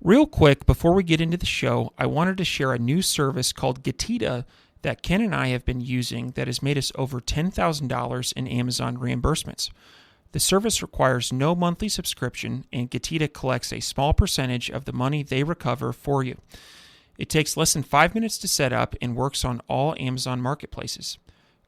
Real quick, before we get into the show, I wanted to share a new service called Getita that Ken and I have been using that has made us over $10,000 in Amazon reimbursements. The service requires no monthly subscription, and Getita collects a small percentage of the money they recover for you. It takes less than 5 minutes to set up and works on all Amazon marketplaces.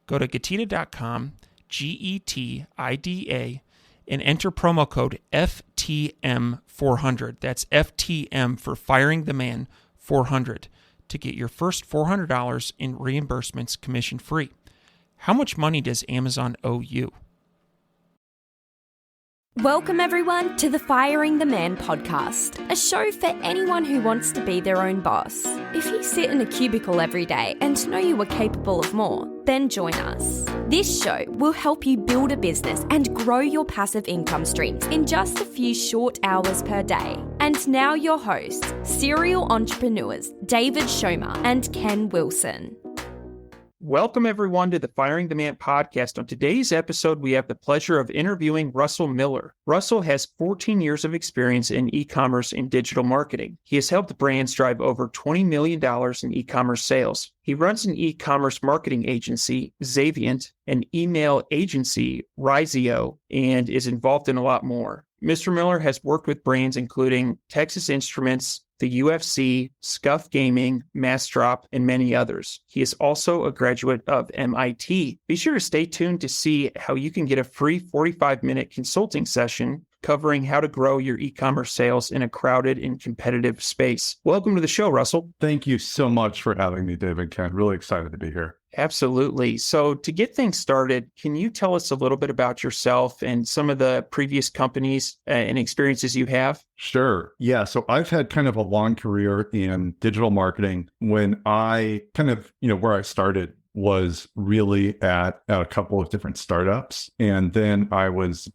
Go to Getita.com, Getida, and enter promo code FTM400. That's FTM for Firing the Man 400 to get your first $400 in reimbursements commission free. How much money does Amazon owe you? Welcome everyone to the Firing the Man podcast, a show for anyone who wants to be their own boss. If you sit in a cubicle every day and know you are capable of more, then join us. This show will help you build a business and grow your passive income streams in just a few short hours per day. And now your hosts, serial entrepreneurs David Schomer and Ken Wilson. Welcome, everyone, to the Firing the Man podcast. On today's episode, we have the pleasure of interviewing Russell Miller. Russell has 14 years of experience in e-commerce and digital marketing. He has helped brands drive over $20 million in e-commerce sales. He runs an e-commerce marketing agency, Zavient, an email agency, Ryzeo, and is involved in a lot more. Mr. Miller has worked with brands including Texas Instruments, the UFC, Scuff Gaming, Massdrop, and many others. He is also a graduate of MIT. Be sure to stay tuned to see how you can get a free 45-minute consulting session covering how to grow your e-commerce sales in a crowded and competitive space. Welcome to the show, Russell. Thank you so much for having me, David. Ken, really excited to be here. Absolutely. So to get things started, can you tell us a little bit about yourself and some of the previous companies and experiences you have? Sure. Yeah. So I've had kind of a long career in digital marketing. When I where I started was really at a couple of different startups. And then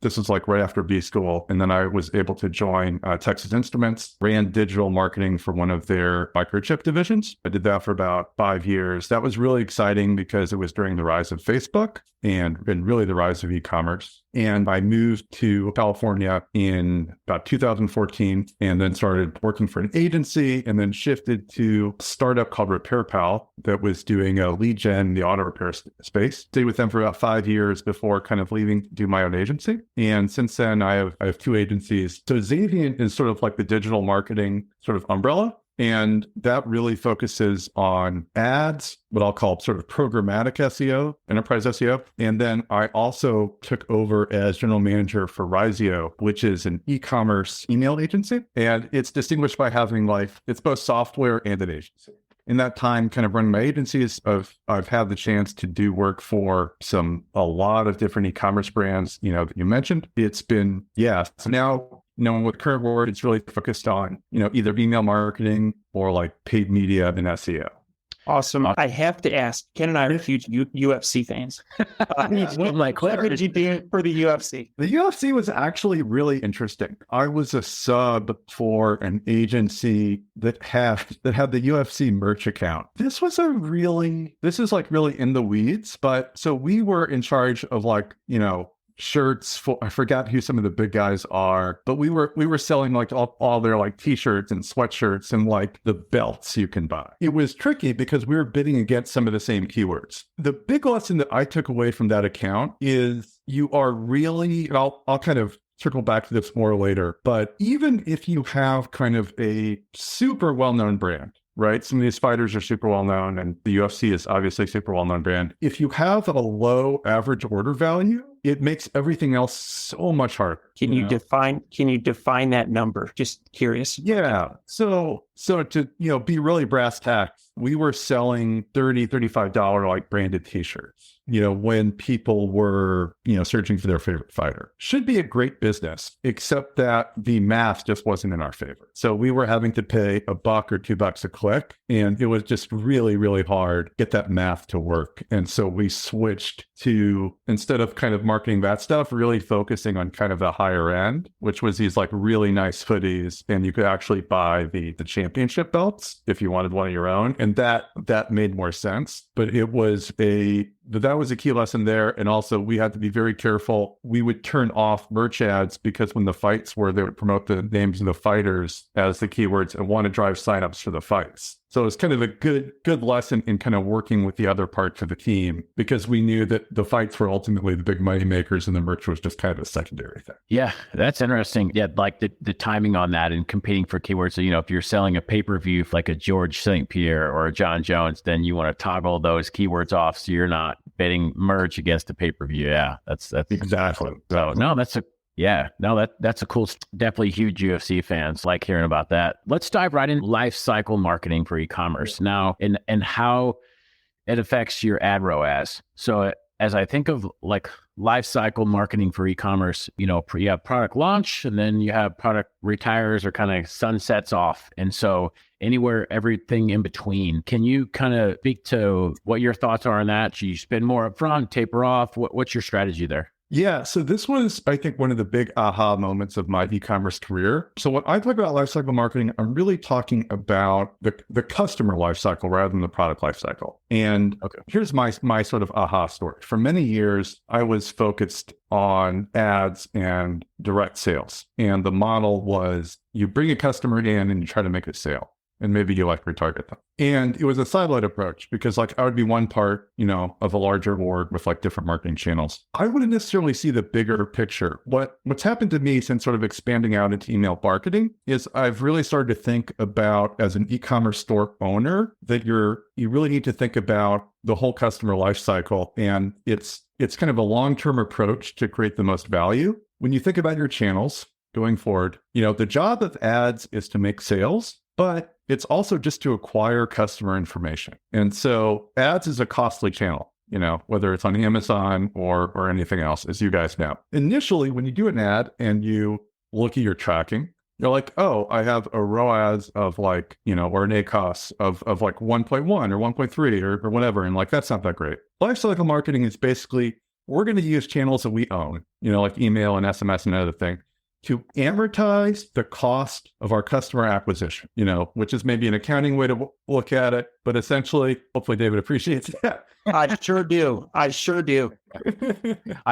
this was like right after B school. And then I was able to join Texas Instruments, ran digital marketing for one of their microchip divisions. I did that for about 5 years. That was really exciting because it was during the rise of Facebook and really the rise of e-commerce. And I moved to California in about 2014 and then started working for an agency and then shifted to a startup called RepairPal that was doing a lead gen in the auto repair space. Stayed with them for about 5 years before kind of leaving to do my own agency. And since then, I have two agencies. So Zavient is sort of like the digital marketing sort of umbrella. And that really focuses on ads, what I'll call sort of programmatic SEO, enterprise SEO. And then I also took over as general manager for Ryzeo, which is an e-commerce email agency. And it's distinguished by having it's both software and an agency. In that time, kind of running my agencies, I've had the chance to do work for a lot of different e-commerce brands, that you mentioned. It's been, so now, with current work, it's really focused on, either email marketing or like paid media and SEO. Awesome. I have to ask, Ken and I are huge UFC fans. What did you do for the UFC? The UFC was actually really interesting. I was a sub for an agency that had the UFC merch account. This is really in the weeds, but so we were in charge of shirts I forgot who some of the big guys are, but we were selling all their t-shirts and sweatshirts and the belts you can buy. It was tricky because we were bidding against some of the same keywords. The big lesson that I took away from that account is you are really, and I'll kind of circle back to this more later, but even if you have kind of a super well-known brand, right? Some of these fighters are super well-known and the UFC is obviously a super well-known brand. If you have a low average order value, it makes everything else so much harder. Can you define that number? Just curious. Yeah. So to, be really brass tacks, we were selling $30, $35 branded t-shirts, when people were, searching for their favorite fighter. Should be a great business, except that the math just wasn't in our favor. So we were having to pay $1 or $2 a click, and it was just really, really hard to get that math to work. And so we switched to, instead of kind of marketing that stuff, really focusing on kind of the higher end, which was these really nice hoodies, and you could actually buy the championship belts if you wanted one of your own. And that made more sense, but it was a that was a key lesson there. And also we had to be very careful. We would turn off merch ads because when the fights were, they would promote the names of the fighters as the keywords and want to drive signups for the fights. So it's kind of a good lesson in kind of working with the other parts of the team, because we knew that the fights were ultimately the big money makers and the merch was just kind of a secondary thing. Yeah, that's interesting. Yeah, like the timing on that and competing for keywords. So, if you're selling a pay-per-view like a George St. Pierre or a John Jones, then you want to toggle those keywords off so you're not bidding merch against a pay-per-view. Yeah, that's exactly. So no, that's a cool, definitely huge UFC fans like hearing about that. Let's dive right in life cycle marketing for e-commerce now and how it affects your ad ROAS. So as I think of like life cycle marketing for e-commerce, you have product launch and then you have product retires or kind of sunsets off. And so everything in between, can you kind of speak to what your thoughts are on that? Should you spend more upfront, taper off? What's your strategy there? Yeah. So this was, I think, one of the big aha moments of my e-commerce career. So when I talk about lifecycle marketing, I'm really talking about the customer lifecycle rather than the product lifecycle. And here's my sort of aha story. For many years, I was focused on ads and direct sales. And the model was you bring a customer in and you try to make a sale. And maybe you retarget them. And it was a siloed approach because I would be one part, of a larger org with different marketing channels. I wouldn't necessarily see the bigger picture. What's happened to me since sort of expanding out into email marketing is I've really started to think about, as an e-commerce store owner, that you really need to think about the whole customer life cycle. And it's kind of a long-term approach to create the most value. When you think about your channels going forward, the job of ads is to make sales, but it's also just to acquire customer information. And so ads is a costly channel, whether it's on Amazon or anything else, as you guys know. Initially, when you do an ad and you look at your tracking, you're like, oh, I have a ROAS of or an ACOS of 1.1 or 1.3 or whatever. And that's not that great. Lifecycle marketing is basically, we're going to use channels that we own, like email and SMS and other thing, to amortize the cost of our customer acquisition, which is maybe an accounting way to look at it, but essentially, hopefully David appreciates that. I sure do. I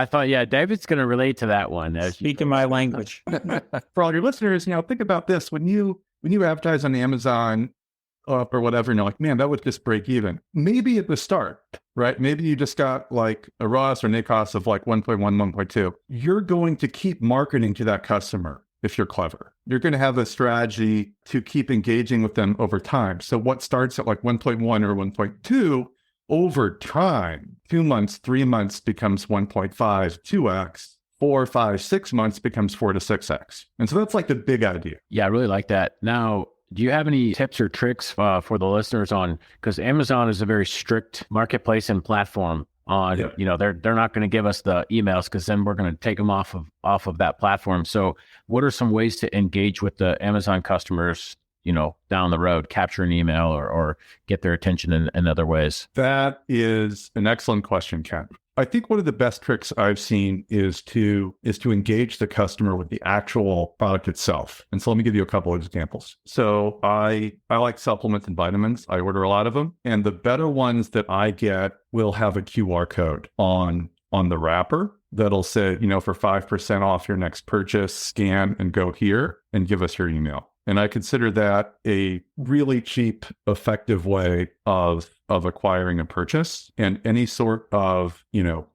thought, David's going to relate to that one. Speaking my language. For all your listeners, think about this. When you advertise on Amazon or whatever, and you're like, man, that would just break even. Maybe at the start, right? Maybe you just got a ROAS or an ACOS of 1.1, 1.2. You're going to keep marketing to that customer if you're clever. You're going to have a strategy to keep engaging with them over time. So what starts at 1.1 or 1.2, over time, 2 months, 3 months becomes 1.5, 2x. 4, 5, 6 months becomes 4 to 6x. And so that's the big idea. Yeah, I really like that. Now, do you have any tips or tricks for the listeners on, because Amazon is a very strict marketplace and platform on, they're not going to give us the emails because then we're going to take them off of that platform. So what are some ways to engage with the Amazon customers, down the road, capture an email or get their attention in other ways? That is an excellent question, Ken. I think one of the best tricks I've seen is to engage the customer with the actual product itself. And so let me give you a couple of examples. So I like supplements and vitamins. I order a lot of them. And the better ones that I get will have a QR code on the wrapper that'll say, for 5% off your next purchase, scan and go here and give us your email. And I consider that a really cheap, effective way of acquiring a purchase, and any sort of,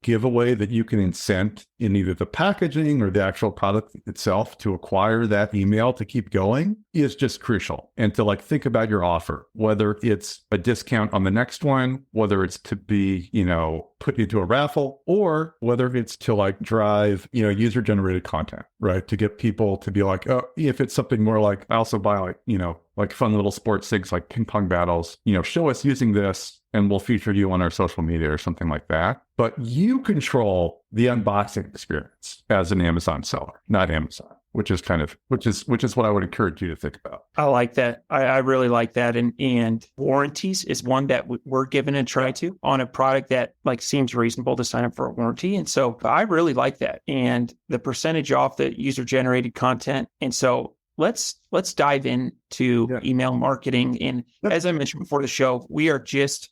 giveaway that you can incent in either the packaging or the actual product itself to acquire that email to keep going is just crucial. And to think about your offer, whether it's a discount on the next one, whether it's to be, put into a raffle, or whether it's to drive, user generated content, right? To get people to be oh, if it's something more I also buy fun little sports things like ping pong battles, show us using this and we'll feature you on our social media or something like that. But you control the unboxing experience as an Amazon seller, not Amazon, which is what I would encourage you to think about. I like that. I really like that. And warranties is one that we're giving a try to on a product that seems reasonable to sign up for a warranty. And so I really like that. And the percentage off the user generated content. And so let's dive into email marketing. And as I mentioned before the show, we are just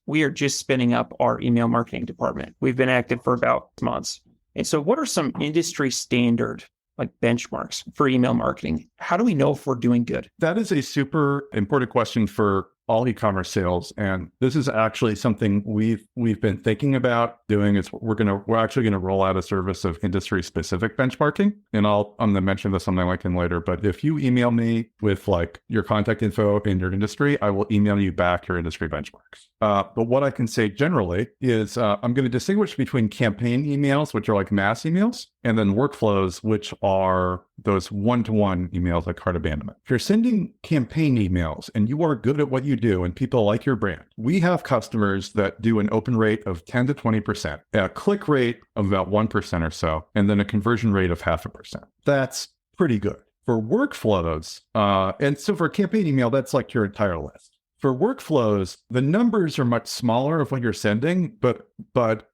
spinning up our email marketing department. We've been active for about months. And so what are some industry standard like benchmarks for email marketing? How do we know if we're doing good? That is a super important question for all e-commerce sales. And this is actually something we've been thinking about doing. Is we're actually going to roll out a service of industry specific benchmarking. And I'm going to mention this on my LinkedIn later, but if you email me with like your contact info in your industry, I will email you back your industry benchmarks. But what I can say generally is I'm going to distinguish between campaign emails, which are like mass emails, and then workflows, which are those one-to-one emails like cart abandonment. If you're sending campaign emails and you are good at what you do and people like your brand, we have customers that do an open rate of 10 to 20%, a click rate of about 1% or so, and then a conversion rate of 0.5%. That's pretty good. For workflows, and so for a campaign email, that's like your entire list. For workflows, the numbers are much smaller of what you're sending, but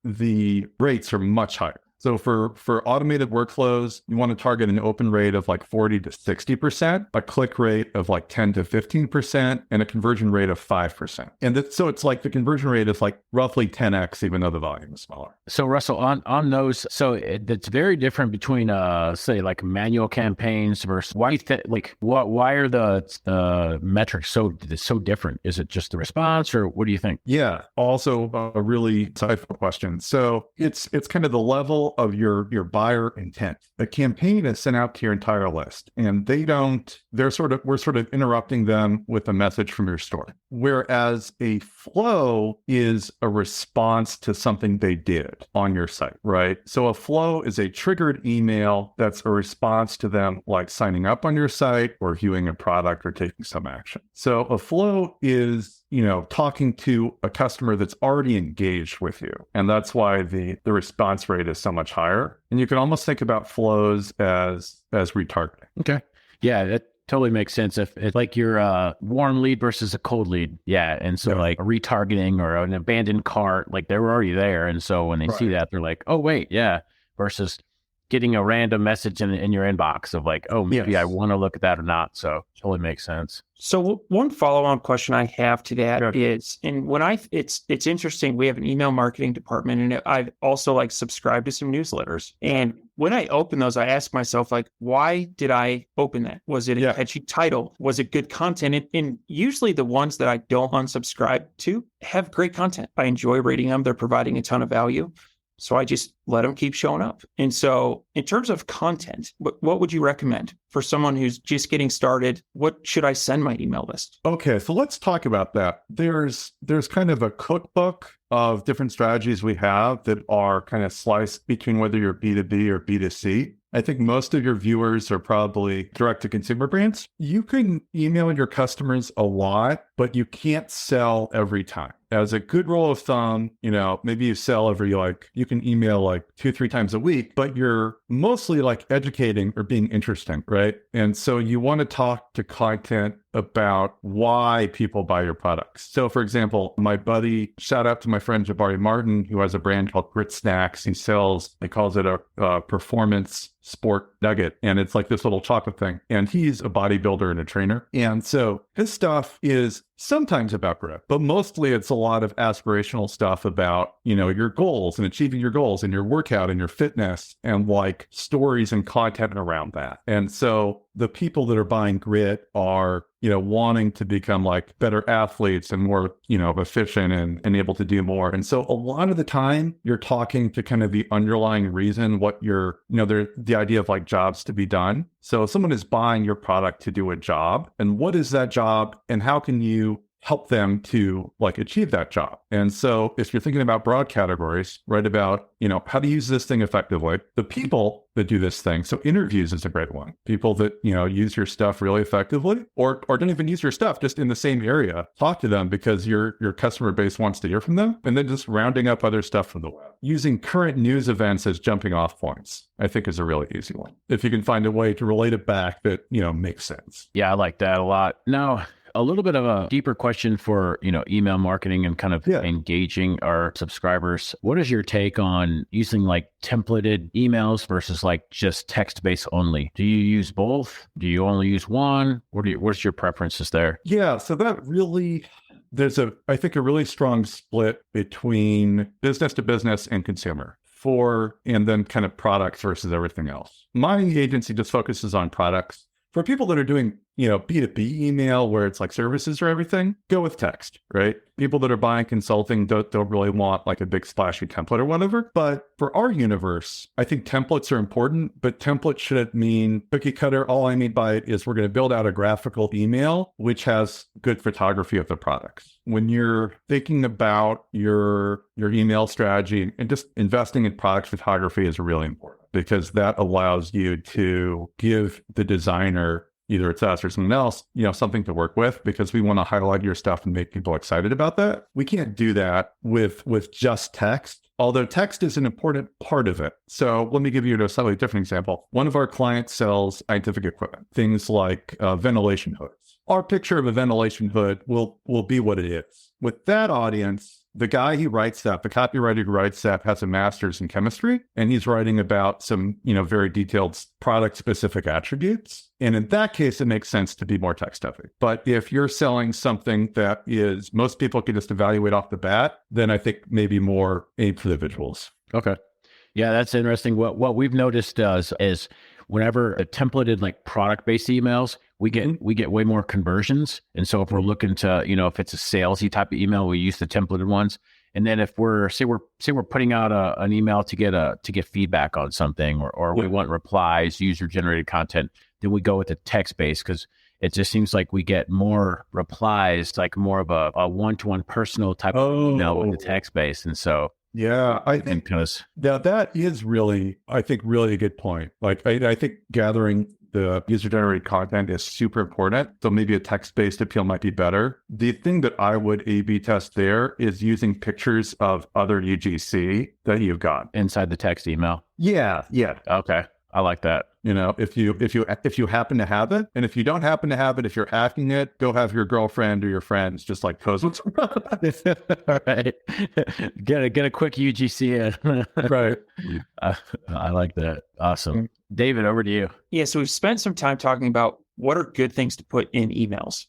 the rates are much higher. So for automated workflows, you want to target an open rate of like 40 to 60%, a click rate of like 10 to 15%, and a conversion rate of 5%. And so it's like the conversion rate is like roughly 10x, even though the volume is smaller. So Russell, on those, so it's very different between say like manual campaigns versus why are the metrics so different? Is it just the response, or what do you think? Yeah, also a really insightful question. So it's kind of the level of your buyer intent. A campaign is sent out to your entire list, and we're sort of interrupting them with a message from your store. Whereas a flow is a response to something they did on your site, right? So a flow is a triggered email that's a response to them like signing up on your site or viewing a product or taking some action. So a flow is, talking to a customer that's already engaged with you. And that's why the response rate is so much higher. And you can almost think about flows as retargeting. Okay. Yeah, that totally makes sense. If it's like your warm lead versus a cold lead. Yeah. And so like a retargeting or an abandoned cart, like they were already there. And so when they see that, they're like, oh, wait, yeah. Versus getting a random message in your inbox of like, oh, maybe I want to look at that or not. So totally makes sense. So one follow-on question I have to that is, and it's interesting, we have an email marketing department, and I've also like subscribed to some newsletters. And when I open those, I ask myself, like, why did I open that? Was it a catchy title? Was it good content? And usually the ones that I don't unsubscribe to have great content. I enjoy reading them. They're providing a ton of value. So I just let them keep showing up. And so in terms of content, what would you recommend for someone who's just getting started? What should I send my email list? Okay, so let's talk about that. There's kind of a cookbook of different strategies we have that are kind of sliced between whether you're B2B or B2C. I think most of your viewers are probably direct-to-consumer brands. You can email your customers a lot, but you can't sell every time. As a good rule of thumb, maybe you sell you can email like 2-3 times a week, but you're mostly like educating or being interesting, right? And so you want to talk to content about why people buy your products. So for example, my buddy, shout out to my friend Jabari Martin, who has a brand called Grit Snacks. He calls it a performance sport nugget. And it's like this little chocolate thing. And he's a bodybuilder and a trainer. And so his stuff is sometimes about grit, but mostly it's a lot of aspirational stuff about, your goals and achieving your goals and your workout and your fitness and like stories and content around that. And so the people that are buying grit are, wanting to become like better athletes and more, efficient and able to do more. And so a lot of the time you're talking to kind of the underlying reason, what the idea of like jobs to be done. So if someone is buying your product to do a job, and what is that job and how can you help them to like achieve that job? And so if you're thinking about broad categories, write about, how to use this thing effectively, the people that do this thing. So interviews is a great one. People that, use your stuff really effectively or don't even use your stuff, just in the same area, talk to them because your customer base wants to hear from them. And then just rounding up other stuff from the web. Using current news events as jumping off points, I think is a really easy one. If you can find a way to relate it back that, makes sense. Yeah, I like that a lot. Now, a little bit of a deeper question for, email marketing and kind of engaging our subscribers. What is your take on using like templated emails versus like just text-based only? Do you use both? Do you only use one? What's your preferences there? Yeah, so that really, I think a really strong split between business to business and consumer and then kind of products versus everything else. My agency just focuses on products. For people that are doing, B2B email where it's like services or everything, go with text, right? People that are buying consulting don't really want like a big splashy template or whatever. But for our universe, I think templates are important, but templates shouldn't mean cookie cutter. All I mean by it is we're going to build out a graphical email, which has good photography of the products. When you're thinking about your email strategy and just investing in product photography is really important because that allows you to give the designer, either it's us or someone else, something to work with because we want to highlight your stuff and make people excited about that. We can't do that with just text, although text is an important part of it. So let me give you a slightly different example. One of our clients sells scientific equipment, things like ventilation hoods. Our picture of a ventilation hood will be what it is. With that audience, the guy who writes that, the copywriter who writes that has a master's in chemistry, and he's writing about some, very detailed product-specific attributes. And in that case, it makes sense to be more text-heavy. But if you're selling something that is most people can just evaluate off the bat, then I think maybe more aimed for the visuals. Okay. Yeah, that's interesting. What we've noticed is whenever a templated like product-based emails, we get way more conversions. And so if we're looking to, if it's a salesy type of email, we use the templated ones. And then if we're putting out an email to get feedback on something or we want replies, user generated content, then we go with the text-based because it just seems like we get more replies, like more of a one-to-one personal type of email with the text-based. And so yeah, I think now that is really, really a good point. Like I think gathering the user-generated content is super important. So maybe a text-based appeal might be better. The thing that I would A/B test there is using pictures of other UGC that you've got inside the text email. Yeah. Okay, I like that. If you happen to have it, and if you don't happen to have it, if you're hacking it, go have your girlfriend or your friends just like post what's all right. Get a quick UGC in. Right. I like that. Awesome. David, over to you. Yeah, so we've spent some time talking about what are good things to put in emails.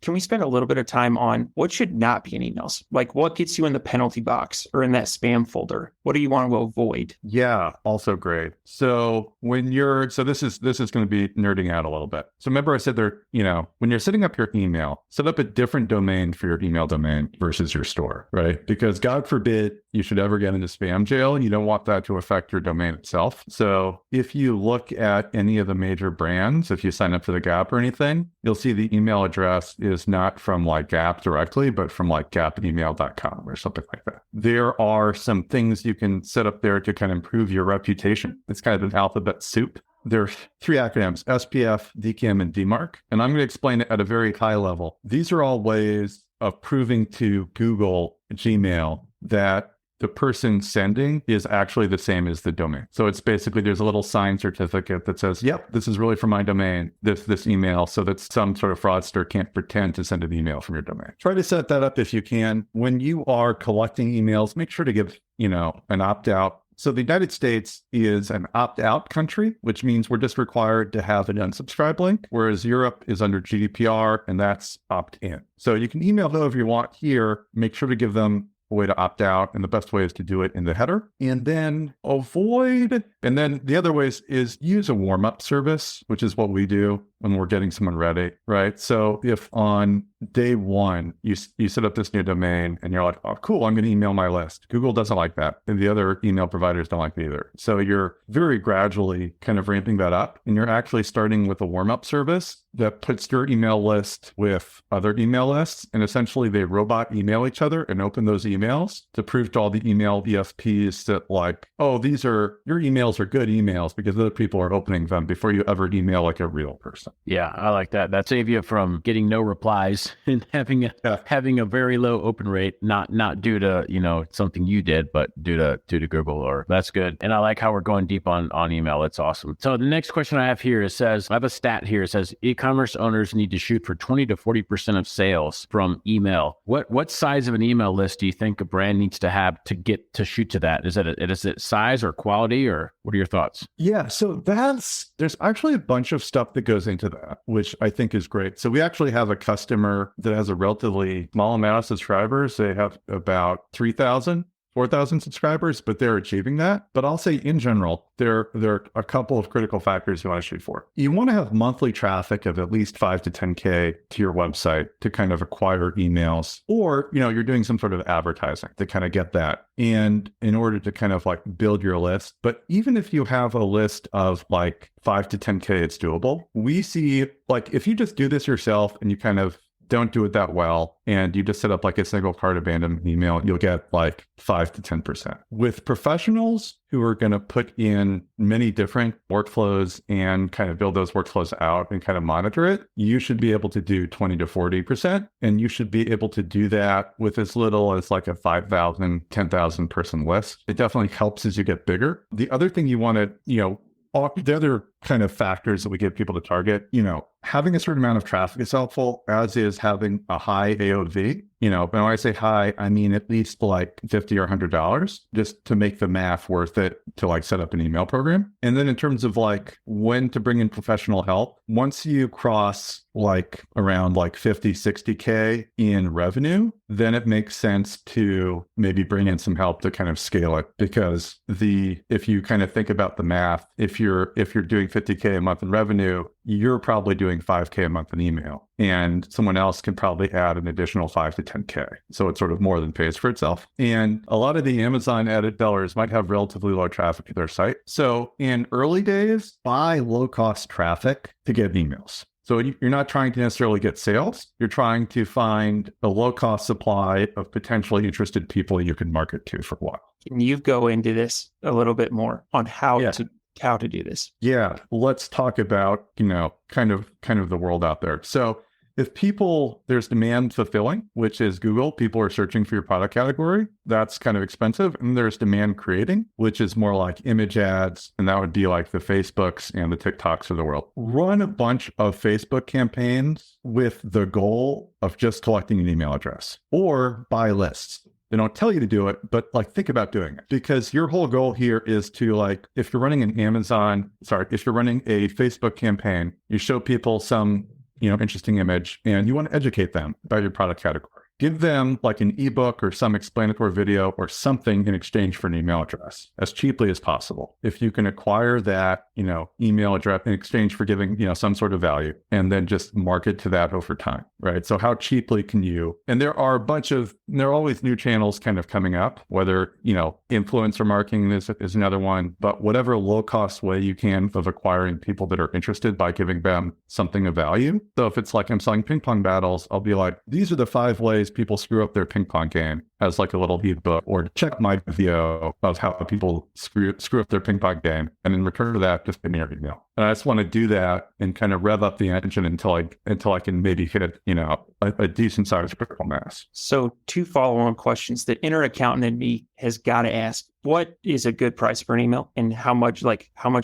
Can we spend a little bit of time on what should not be in emails? Like what gets you in the penalty box or in that spam folder? What do you want to avoid? Yeah, also great. So this is going to be nerding out a little bit. So remember I said when you're setting up your email, set up a different domain for your email domain versus your store, right? Because God forbid you should ever get into spam jail. You don't want that to affect your domain itself. So if you look at any of the major brands, if you sign up for the Gap or anything, you'll see the email address is not from like Gap directly, but from like gapemail.com or something like that. There are some things you can set up there to kind of improve your reputation. It's kind of an alphabet soup. There are 3 acronyms, SPF, DKIM, and DMARC. And I'm going to explain it at a very high level. These are all ways of proving to Google, Gmail, that the person sending is actually the same as the domain. So it's basically, there's a little signed certificate that says, yep, this is really from my domain, this email, so that some sort of fraudster can't pretend to send an email from your domain. Try to set that up if you can. When you are collecting emails, make sure to give, an opt-out. So the United States is an opt-out country, which means we're just required to have an unsubscribe link, whereas Europe is under GDPR, and that's opt-in. So you can email whoever you want here. Make sure to give them a way to opt out, and the best way is to do it in the header. And then the other ways is use a warm-up service, which is what we do when we're getting someone ready, right? So if on day one, you set up this new domain and you're like, oh, cool, I'm going to email my list. Google doesn't like that. And the other email providers don't like it either. So you're very gradually kind of ramping that up. And you're actually starting with a warm-up service that puts your email list with other email lists. And essentially they robot email each other and open those emails to prove to all the email ESPs that like, oh, your emails are good emails because other people are opening them before you ever email like a real person. awesome. Yeah, I like that. That saves you from getting no replies and having a very low open rate, not due to, something you did, but due to Google. Or that's good. And I like how we're going deep on email. That's awesome. So the next question I have here I have a stat here. It says e-commerce owners need to shoot for 20 to 40% of sales from email. What size of an email list do you think a brand needs to have to get to shoot to that? Is it size or quality, or what are your thoughts? Yeah, so there's actually a bunch of stuff that goes into that, which I think is great. So we actually have a customer that has a relatively small amount of subscribers. They have about 4,000 subscribers, but they're achieving that. But I'll say in general, there are a couple of critical factors you want to shoot for. You want to have monthly traffic of at least 5 to 10K to your website to kind of acquire emails, or, you're doing some sort of advertising to kind of get that. And in order to kind of like build your list. But even if you have a list of like 5 to 10K, it's doable. We see like, if you just do this yourself and you kind of don't do it that well, and you just set up like a single cart abandonment email, you'll get like 5 to 10%. With professionals who are going to put in many different workflows and kind of build those workflows out and kind of monitor it, you should be able to do 20 to 40%. And you should be able to do that with as little as like a 5,000, 10,000 person list. It definitely helps as you get bigger. The other thing you want to, the other kind of factors that we get people to target, having a certain amount of traffic is helpful, as is having a high AOV. When I say high, I mean at least like $50 or $100, just to make the math worth it to like set up an email program. And then in terms of like when to bring in professional help, once you cross like around like 50, 60K in revenue, then it makes sense to maybe bring in some help to kind of scale it. Because if you kind of think about the math, if you're doing 50K a month in revenue, you're probably doing 5K a month in email, and someone else can probably add an additional 5 to 10K. So it sort of more than pays for itself. And a lot of the Amazon added sellers might have relatively low traffic to their site. So in early days, buy low cost traffic to get emails. So you're not trying to necessarily get sales. You're trying to find a low cost supply of potentially interested people you can market to for a while. Can you go into this a little bit more on how to do this? Yeah, let's talk about, kind of the world out there. So if there's demand fulfilling, which is Google, people are searching for your product category, that's kind of expensive. And there's demand creating, which is more like image ads. And that would be like the Facebooks and the TikToks of the world. Run a bunch of Facebook campaigns with the goal of just collecting an email address, or buy lists. They don't tell you to do it, but like think about doing it, because your whole goal here is to like, if you're running a Facebook campaign, you show people some, interesting image and you want to educate them about your product category. Give them like an ebook or some explanatory video or something in exchange for an email address as cheaply as possible. If you can acquire that, email address in exchange for giving, some sort of value, and then just market to that over time, right? So how cheaply can you, and there are always new channels kind of coming up, whether, influencer marketing is another one, but whatever low cost way you can of acquiring people that are interested by giving them something of value. So if it's like I'm selling ping pong battles, I'll be like, these are the 5 ways people screw up their ping pong game, as like a little ebook, or check my video of how people screw up their ping pong game. And in return to that, just give me your email. And I just want to do that and kind of rev up the engine until I can maybe hit, a decent sized critical mass. So 2 follow-on questions that inner accountant in me has got to ask. What is a good price for an email, and how much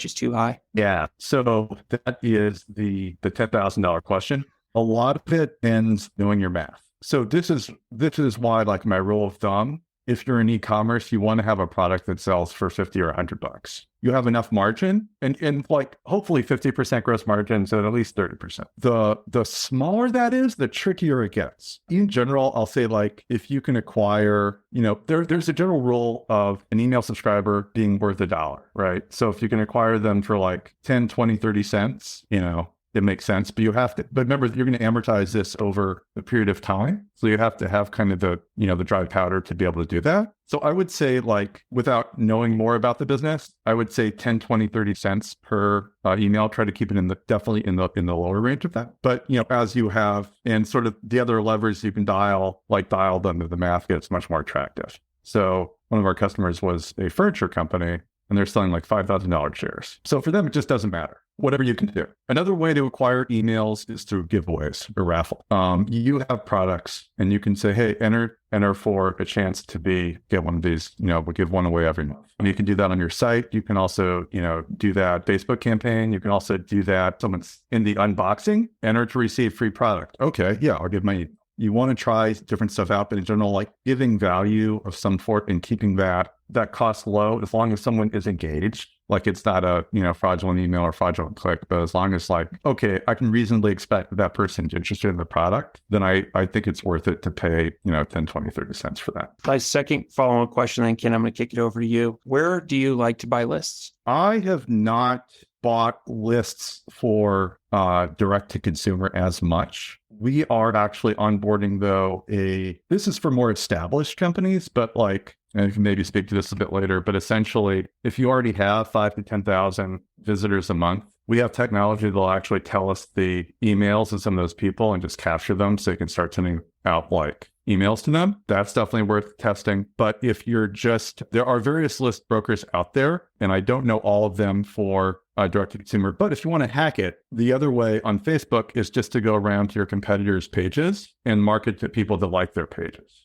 is too high? Yeah. So that is the $10,000 question. A lot of it ends knowing your math. So this is why, like, my rule of thumb, if you're in e-commerce, you want to have a product that sells for $50 or $100. You have enough margin and like hopefully 50% gross margins and at least 30%. The smaller that is, the trickier it gets. In general, I'll say, like, if you can acquire, there's a general rule of an email subscriber being worth $1, right? So if you can acquire them for like 10, 20, 30 cents, it makes sense, but remember, you're going to amortize this over a period of time. So you have to have kind of the dry powder to be able to do that. So I would say, like, without knowing more about the business, I would say 10, 20, 30 cents per email. Try to keep it definitely in the lower range of that. But, as you have, and sort of the other levers you can dial them, the math gets much more attractive. So one of our customers was a furniture company. and they're selling like $5,000 shares. So for them, it just doesn't matter. Whatever you can do. Another way to acquire emails is through giveaways or raffle. You have products and you can say, hey, enter for a chance to get one of these, we'll give one away every month. And you can do that on your site. You can also, do that Facebook campaign. You can also do that. Someone's in the unboxing, enter to receive free product. Okay. Yeah. I'll give my, you want to try different stuff out, but in general, like giving value of some sort and keeping that cost low, as long as someone is engaged. Like it's not a, fraudulent email or fraudulent click, but as long as like, okay, I can reasonably expect that person's interested in the product, then I think it's worth it to pay, 10, 20, 30 cents for that. My second follow-up question, then Ken, I'm going to kick it over to you. Where do you like to buy lists? I have not bought lists for direct to consumer as much. We are actually onboarding though this is for more established companies, but like, and I can maybe speak to this a bit later, but essentially, if you already have 5,000 to 10,000 visitors a month, we have technology that'll actually tell us the emails of some of those people and just capture them so you can start sending out like emails to them. That's definitely worth testing. But if you're there are various list brokers out there, and I don't know all of them for direct to consumer. But if you want to hack it, the other way on Facebook is just to go around to your competitors' pages and market to people that like their pages.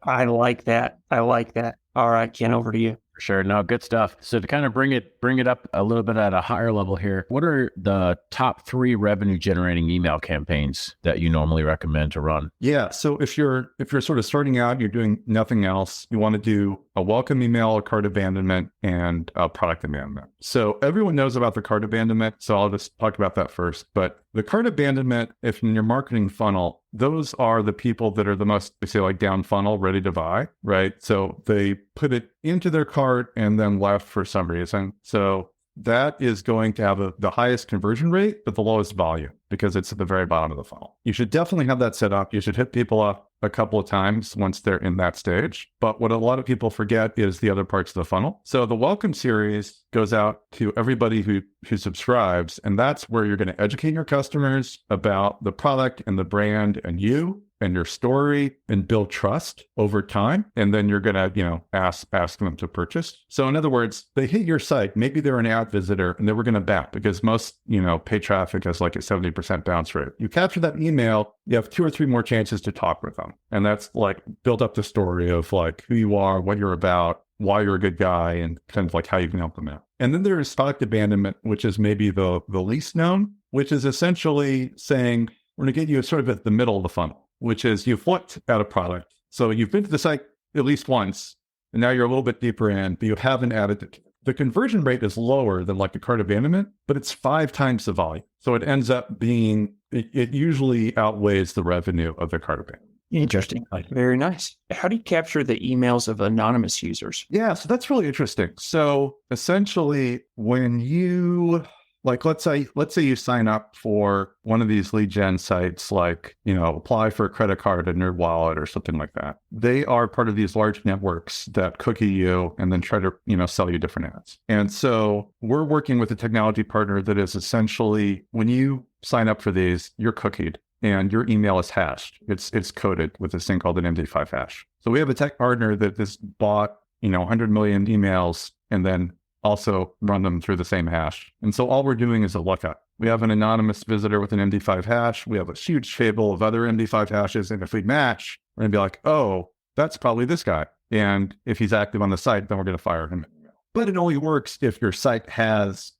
I like that. All right, Ken, over to you. Sure. No, good stuff. So to kind of bring it up a little bit at a higher level here, what are the top 3 revenue generating email campaigns that you normally recommend to run? Yeah. So if you're sort of starting out, you're doing nothing else, you want to do a welcome email, a cart abandonment, and a product abandonment. So everyone knows about the cart abandonment. So I'll just talk about that first. But the cart abandonment, if in your marketing funnel, those are the people that are the most, say, like down funnel, ready to buy, right? So they put it into their cart and then left for some reason. So that is going to have the highest conversion rate, but the lowest volume because it's at the very bottom of the funnel. You should definitely have that set up. You should hit people up a couple of times once they're in that stage. But what a lot of people forget is the other parts of the funnel. So the welcome series goes out to everybody who subscribes, and that's where you're going to educate your customers about the product and the brand and you and your story and build trust over time. And then you're going to, ask them to purchase. So in other words, they hit your site, maybe they're an ad visitor, and then we're going to bat because most, paid traffic has like a 70% bounce rate. You capture that email, you have 2 or 3 more chances to talk with them. And that's like build up the story of like who you are, what you're about, why you're a good guy, and kind of like how you can help them out. And then there's product abandonment, which is maybe the least known, which is essentially saying, we're going to get you sort of at the middle of the funnel, which is you've looked at a product. So you've been to the site at least once, and now you're a little bit deeper in, but you haven't added it. The conversion rate is lower than like the cart abandonment, but it's 5 times the volume. So it ends up being, it usually outweighs the revenue of the cart abandonment. Interesting. Very nice. How do you capture the emails of anonymous users? Yeah, so that's really interesting. So essentially, when you, like, let's say you sign up for one of these lead gen sites, like, apply for a credit card in your wallet or something like that. They are part of these large networks that cookie you and then try to, sell you different ads. And so we're working with a technology partner that is essentially, when you sign up for these, you're cookied. And your email is hashed. It's coded with this thing called an MD5 hash. So we have a tech partner that has bought, 100 million emails and then also run them through the same hash. And so all we're doing is a lookup. We have an anonymous visitor with an MD5 hash. We have a huge table of other MD5 hashes. And if we match, we're going to be like, oh, that's probably this guy. And if he's active on the site, then we're going to fire him. But it only works if your site has,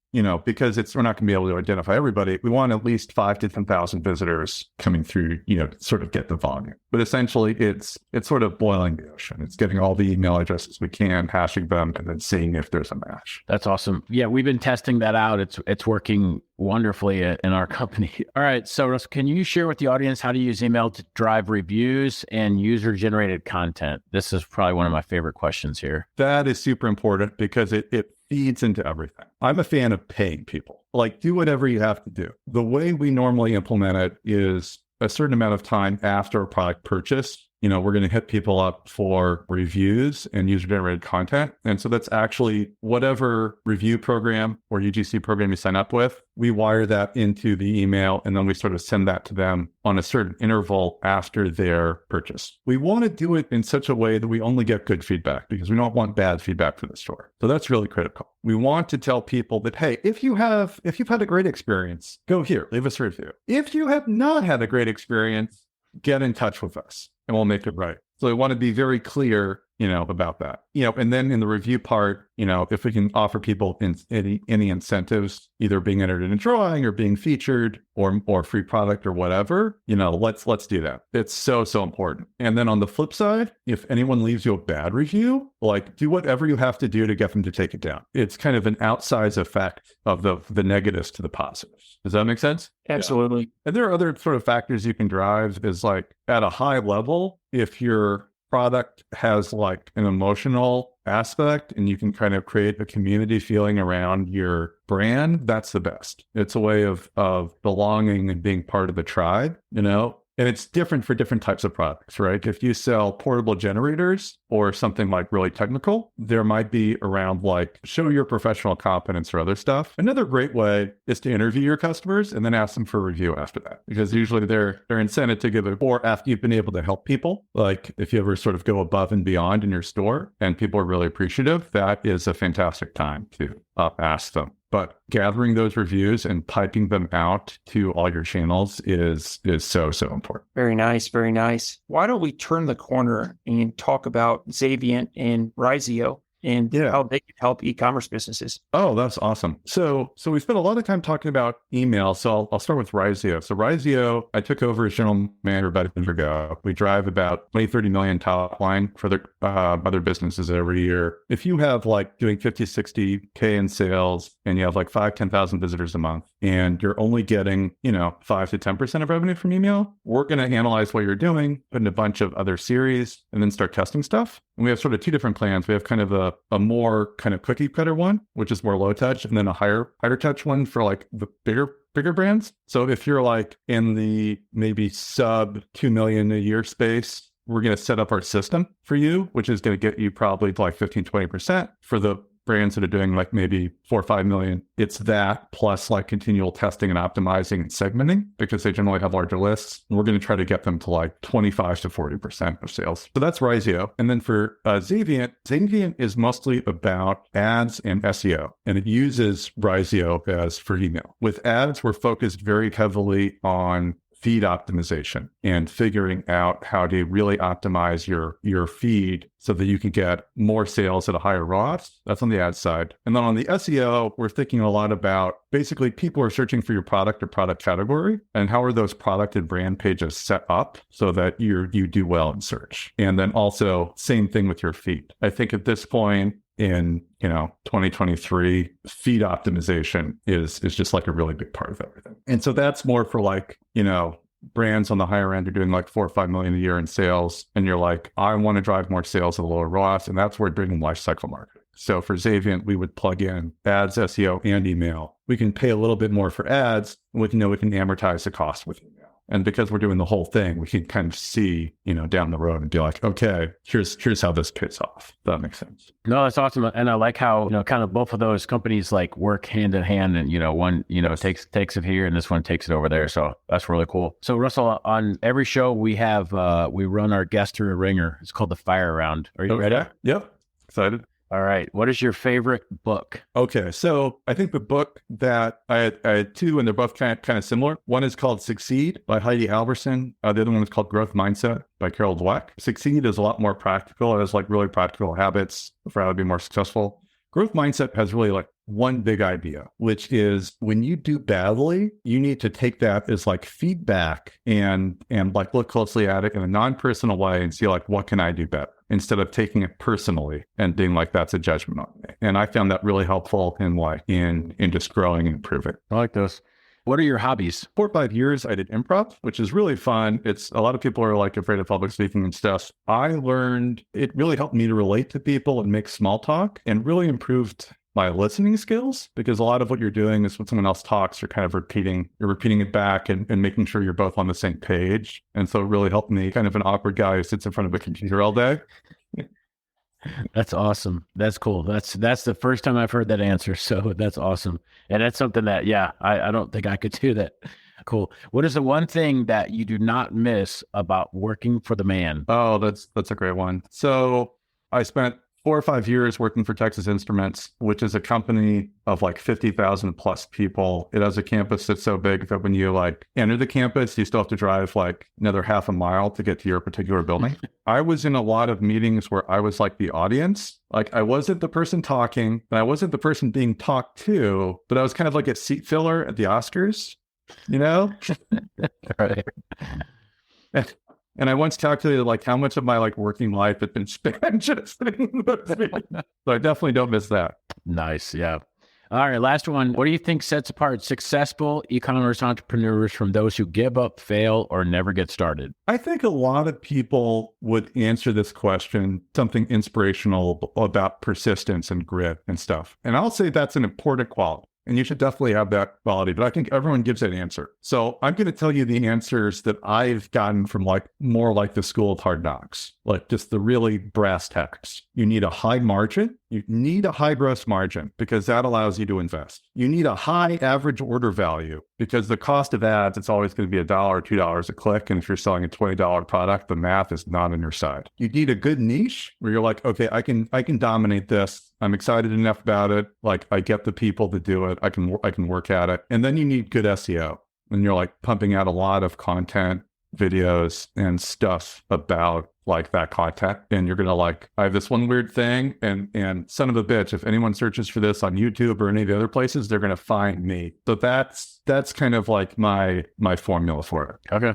because we're not going to be able to identify everybody. We want at least 5,000 to 10,000 visitors coming through, to sort of get the volume. But essentially, it's sort of boiling the ocean. It's getting all the email addresses we can, hashing them, and then seeing if there's a match. That's awesome. Yeah, we've been testing that out. It's working wonderfully in our company. All right. So Russ, can you share with the audience how to use email to drive reviews and user-generated content? This is probably one of my favorite questions here. That is super important because it feeds into everything. I'm a fan of paying people. Like, do whatever you have to do. The way we normally implement it is a certain amount of time after a product purchase, we're going to hit people up for reviews and user-generated content. And so that's actually whatever review program or UGC program you sign up with, we wire that into the email, and then we sort of send that to them on a certain interval after their purchase. We want to do it in such a way that we only get good feedback, because we don't want bad feedback from the store. So that's really critical. We want to tell people that, hey, if you've had a great experience, go here, leave us a review. If you have not had a great experience, get in touch with us and we'll make it right. So we want to be very clear, about that, and then in the review part, if we can offer people any incentives, either being entered in a drawing or being featured or free product or whatever, let's do that. It's so important. And then on the flip side, if anyone leaves you a bad review, do whatever you have to do to get them to take it down. It's kind of an outsized effect of the negatives to the positives. Does that make sense? Absolutely. Yeah. And there are other sort of factors you can drive is at a high level, if your product has an emotional aspect and you can kind of create a community feeling around your brand, that's the best. It's a way of belonging and being part of the tribe, And it's different for different types of products, right? If you sell portable generators or something really technical, there might be around show your professional competence or other stuff. Another great way is to interview your customers and then ask them for a review after that, because usually they're incented to give it, or after you've been able to help people. If you ever sort of go above and beyond in your store and people are really appreciative, that is a fantastic time to ask them. But gathering those reviews and piping them out to all your channels is so important. Very nice. Very nice. Why don't we turn the corner and talk about Zavient and Ryzeo and how they can help e-commerce businesses? Oh, that's awesome. So we spent a lot of time talking about email. So I'll start with Ryzeo. So Ryzeo, I took over as general manager about a year ago. We drive about 20-30 million top line for the other businesses every year. If you have doing 50-60K in sales and you have 5,000-10,000 visitors a month and you're only getting, 5 to 10% of revenue from email, we're going to analyze what you're doing, put in a bunch of other series, and then start testing stuff. And we have sort of two different plans. We have kind of a more kind of cookie cutter one, which is more low touch, and then a higher touch one for the bigger brands. So if you're in the maybe sub 2 million a year space, we're going to set up our system for you, which is going to get you probably 15-20%. For the brands that are doing maybe 4 or 5 million, it's that plus continual testing and optimizing and segmenting, because they generally have larger lists. And we're going to try to get them to 25 to 40% of sales. So that's Ryzeo. And then for Zavient is mostly about ads and SEO, and it uses Ryzeo as for email. With ads, we're focused very heavily on feed optimization and figuring out how to really optimize your feed so that you can get more sales at a higher ROAS. That's on the ad side. And then on the SEO, we're thinking a lot about basically people are searching for your product or product category, and how are those product and brand pages set up so that you do well in search. And then also same thing with your feed. I think at this point in 2023, feed optimization is just a really big part of everything. And so that's more for brands on the higher end are doing 4 or 5 million a year in sales, and you're I want to drive more sales at a lower ROAS, and that's where we're doing lifecycle marketing. So for Zavient, we would plug in ads, SEO, and email. We can pay a little bit more for ads, and we can amortize the cost with email. And because we're doing the whole thing, we can kind of see, down the road and be okay, here's how this pays off. That makes sense. No, that's awesome. And I like how, kind of both of those companies work hand in hand, and, one, takes it here and this one takes it over there. So that's really cool. So Russell, on every show we have, we run our guest through a ringer. It's called the Fire Round. Are you ready? Yep. Excited. All right. What is your favorite book? Okay. So I think the book that I had two, and they're both kind of similar. One is called Succeed by Heidi Alverson. The other one is called Growth Mindset by Carol Dweck. Succeed is a lot more practical. It has really practical habits for how to be more successful. Growth Mindset has really one big idea, which is when you do badly, you need to take that as feedback and look closely at it in a non-personal way and see what can I do better, instead of taking it personally and being that's a judgment on me. And I found that really helpful in just growing and improving. I like those. What are your hobbies? 4 or 5 years, I did improv, which is really fun. It's a lot of people are afraid of public speaking and stuff. I learned it really helped me to relate to people and make small talk, and really improved my listening skills, because a lot of what you're doing is when someone else talks, you're kind of repeating it back and making sure you're both on the same page. And so it really helped me, kind of an awkward guy who sits in front of a computer all day. That's awesome. That's cool. That's the first time I've heard that answer. So that's awesome. And that's something that, I don't think I could do that. Cool. What is the one thing that you do not miss about working for the man? Oh, that's a great one. So I spent 4 or 5 years working for Texas Instruments, which is a company of like 50,000 plus people. It has a campus that's so big that when you like enter the campus, you still have to drive like another half a mile to get to your particular building. I was in a lot of meetings where I was like the audience. Like I wasn't the person talking, and I wasn't the person being talked to, but I was kind of like a seat filler at the Oscars, you know? Right. And I once calculated like how much of my like working life had been spent just sitting. So I definitely don't miss that. Nice. Yeah. All right. Last one. What do you think sets apart successful e-commerce entrepreneurs from those who give up, fail, or never get started? I think a lot of people would answer this question, something inspirational about persistence and grit and stuff. And I'll say that's an important quality. And you should definitely have that quality, but I think everyone gives that answer. So I'm going to tell you the answers that I've gotten from like more like the School of Hard Knocks, like just the really brass tacks. You need a high margin. You need a high gross margin because that allows you to invest. You need a high average order value because the cost of ads, it's always going to be $1 or $2 a click. And if you're selling a $20 product, the math is not on your side. You need a good niche where you're like, okay, I can dominate this. I'm excited enough about it. Like I get the people to do it. I can work at it. And then you need good SEO. And you're like pumping out a lot of content, videos and stuff about like that content. And you're going to like, I have this one weird thing and son of a bitch, if anyone searches for this on YouTube or any of the other places, they're going to find me. So that's kind of like my formula for it. Okay.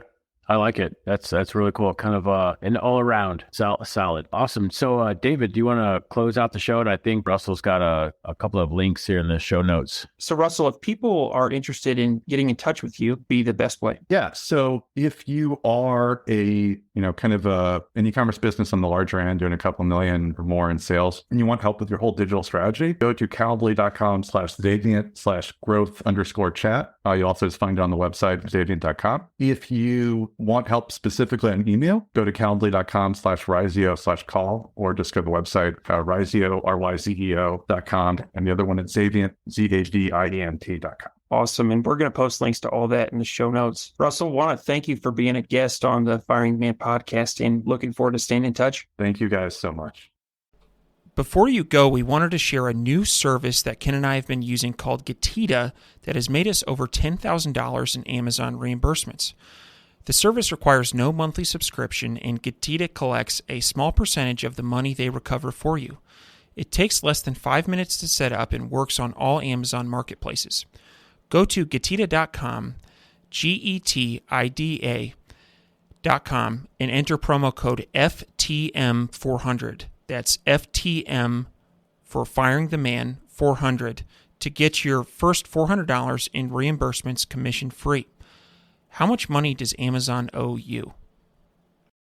I like it. That's really cool. Kind of an all around solid. Awesome. So David, do you want to close out the show? And I think Russell's got a couple of links here in the show notes. So Russell, if people are interested in getting in touch with you, be the best way. Yeah. So if you are kind of an e-commerce business on the larger end, doing a couple million or more in sales, and you want help with your whole digital strategy, go to calendly.com/Zavient/growth_chat. You also just find it on the website, Zavient.com. If you want help specifically on email, go to calendly.com/Ryzeo/call, or just go to the website, Ryzeo, RYZEO.com. And the other one is Zavient, ZAVIENT.com. Awesome. And we're going to post links to all that in the show notes. Russell, want to thank you for being a guest on the Firing the Man podcast and looking forward to staying in touch. Thank you guys so much. Before you go, we wanted to share a new service that Ken and I have been using called Getita that has made us over $10,000 in Amazon reimbursements. The service requires no monthly subscription, and Getita collects a small percentage of the money they recover for you. It takes less than 5 minutes to set up and works on all Amazon marketplaces. Go to Getita.com, Getida.com, and enter promo code FTM400. That's FTM for Firing the Man 400 to get your first $400 in reimbursements commission free. How much money does Amazon owe you?